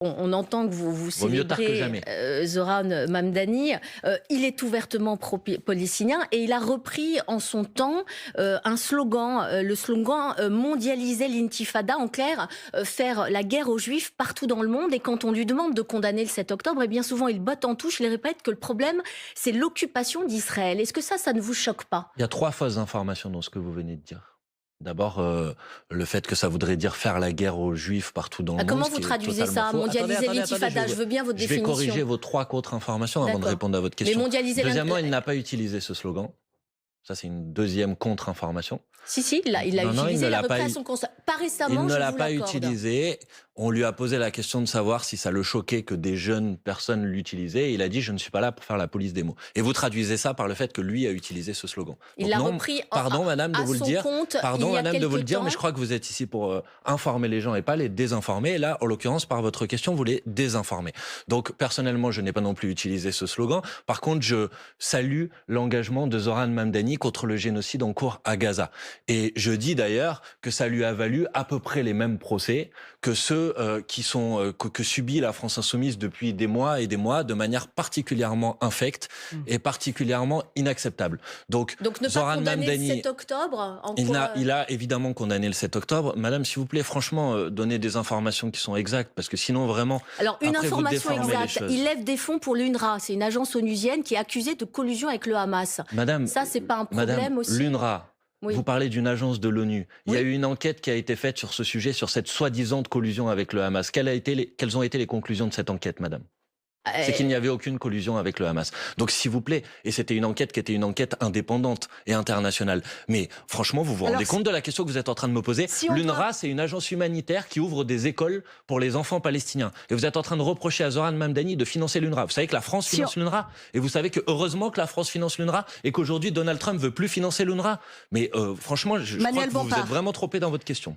On entend que vous Vaut mieux tard que célébrez jamais. Zoran Mamdani. Il est ouvertement pro-palestinien et il a repris en son temps un slogan, le slogan mondialiser l'intifada, en clair, faire la guerre aux juifs partout dans le monde. Et quand on lui demande de condamner le 7 octobre, et bien souvent il botte en touche, il répète que le problème c'est l'occupation d'Israël. Est-ce que ça ne vous choque pas? Il y a 3 fausses informations dans ce que vous venez de dire. D'abord, le fait que ça voudrait dire faire la guerre aux juifs partout dans le monde. Comment vous traduisez ça? Mondialiser l'intifada, je veux bien votre définition. Je vais corriger vos 3 contre-informations avant de répondre à votre question. Mais mondialiser Deuxièmement, il n'a pas utilisé ce slogan. Ça, c'est une deuxième contre-information. Si, il l'a utilisé, il a repris à son constat. Pas récemment, il ne je l'a vous pas l'accorde. utilisé. On lui a posé la question de savoir si ça le choquait que des jeunes personnes l'utilisaient. Il a dit « je ne suis pas là pour faire la police des mots ». Et vous traduisez ça par le fait que lui a utilisé ce slogan. Il l'a repris pardon, madame, de vous le dire. Pardon, madame, de vous le dire, mais je crois que vous êtes ici pour informer les gens et pas les désinformer. Et là, en l'occurrence, par votre question, vous les désinformez. Donc, personnellement, je n'ai pas non plus utilisé ce slogan. Par contre, je salue l'engagement de Zoran Mamdani contre le génocide en cours à Gaza. Et je dis d'ailleurs que ça lui a valu à peu près les mêmes procès que ceux que subit la France insoumise depuis des mois et des mois de manière particulièrement infecte et particulièrement inacceptable. Donc ne Zoran pas condamner Mamdani, le 7 octobre il a évidemment condamné le 7 octobre. Madame, s'il vous plaît, franchement, donnez des informations qui sont exactes, parce que sinon, vraiment... Alors, une information exacte, il lève des fonds pour l'UNRWA, c'est une agence onusienne qui est accusée de collusion avec le Hamas. Madame, ça, c'est pas un problème aussi? L'UNRWA, oui. Vous parlez d'une agence de l'ONU. Il y a eu une enquête qui a été faite sur ce sujet, sur cette soi-disant collusion avec le Hamas. Quelles ont été les conclusions de cette enquête, madame? C'est qu'il n'y avait aucune collusion avec le Hamas. Donc, s'il vous plaît, et c'était une enquête qui était une enquête indépendante et internationale. Mais franchement, vous vous rendez compte de la question que vous êtes en train de me poser? L'UNRWA, c'est une agence humanitaire qui ouvre des écoles pour les enfants palestiniens. Et vous êtes en train de reprocher à Zoran Mamdani de financer l'UNRWA. Vous savez que la France finance l'UNRWA. Et vous savez que heureusement que la France finance l'UNRWA et qu'aujourd'hui Donald Trump veut plus financer l'UNRWA. Mais franchement, je crois que vous êtes vraiment trompé dans votre question.